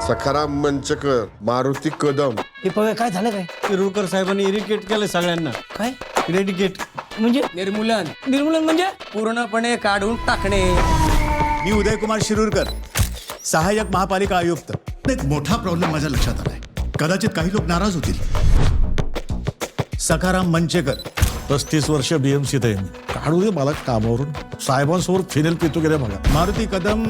सखाराम मंचकर, मारुती कदम. हे बघा काय झालं काय शिरूरकर साहेबांनी इरिटेट केलं सगळ्यांना. काय इरिटेट म्हणजे निर्मूलन निर्मूलन म्हणजे पूर्णपणे काढून टाकणे. मी उदयकुमार शिरूरकर, सहाय्यक महापालिका आयुक्त. एक मोठा प्रॉब्लेम माझ्या लक्षात आलाय. कदाचित काही लोक नाराज होतील. सखाराम मंचेकर, 35 वर्ष BMCत आहे. काढू दे मला कामावरून. साहेबांसोबत फिनेल पितो गेले बघा. मारुती कदम,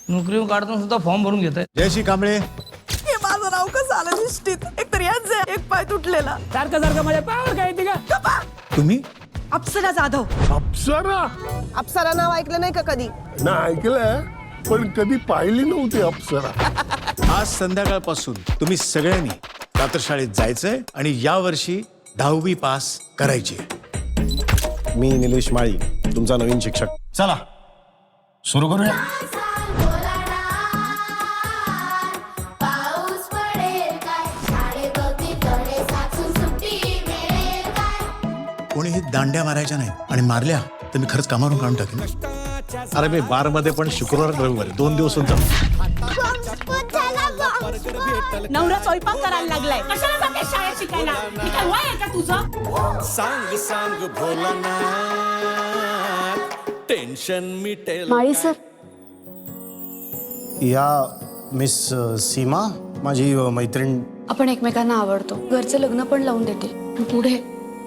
नोकरी काढताना सुद्धा फॉर्म भरून घेत आहे. जयश्री कांबळे. हे माझं नाव कसं आलं निष्ठीत? एक तर यांचे एक पाय तुटलेला. सारखं माझ्या पायावर काय येते का? तुम्ही अप्सरा जाधव. अप्सरा अप्सरा नाव ऐकलं नाही का कधी? ना ऐकलंय पण कधी पाहिली नव्हती अप्सरा. आज संध्याकाळपासून तुम्ही सगळ्यांनी प्रातःशाळेत जायचंय आणि यावर्षी 10वी पास करायची. मी निलेश माळी, तुमचा नवीन शिक्षक. चला सुरू करूया. कोणीही दांड्या मारायच्या नाही आणि मारल्या तर मी खरंच कामावरून काढून टाकेन. अरे मी बारमध्ये पण शुक्रवार रविवारी 2 दिवसच जाऊ. नवरा स्वयंपाक करायला लागलाय. कशाला जाते शाळेत शिकायला? मी काय वय आहे का तुझं? सांग सांग भोलाना टेन्शन मिटेल. माळी सर, या मिस सीमा माझी मैत्रीण. आपण एकमेकांना आवडतो. घरचे लग्न पण लावून देतील. पुढे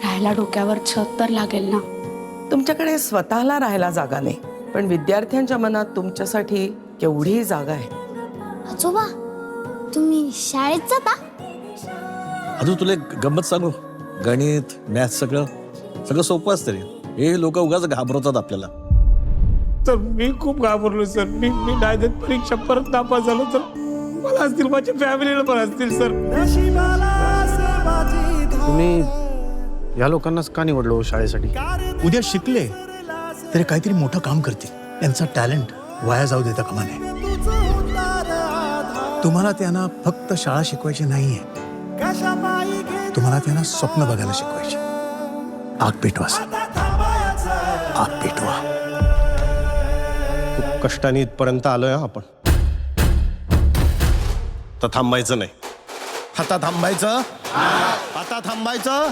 राहायला डोक्यावर छत तर लागेल ना. तुमच्याकडे स्वतःला राहायला जागा नाही, पण विद्यार्थ्यांच्या मनात तुमच्यासाठी केवढी जागा आहे. आजोबा, तुम्ही शाळेत जाता? अजून तुला एक गंमत सांगू. गणित मॅथ सगळं सोपं असतं रे. हे लोक उगाच घाबरवतात आपल्याला. तर मी खूप घाबरलो सर. मी नाही देत परीक्षा, परत नापास झालो तर मला असतील, माझ्या फॅमिलीला पण असतील सर. तुम्ही या लोकांनाच का निवडलो शाळेसाठी? उद्या शिकले तरी काहीतरी मोठं काम करतील. त्यांचा टॅलेंट वाया जाऊ देता कामा नये. तुम्हाला त्यांना फक्त शाळा शिकवायची नाहीये, तुम्हाला त्यांना स्वप्न बघायला शिकवायचे. आग पेटवा सर, आग पेटवा. खूप कष्टाने इथपर्यंत आलोय आपण. तर थांबायचं नाही. आता थांबायचं, आता थांबायचं.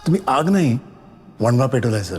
तुम्ही आग नाही वणवा पेटवलाय सर.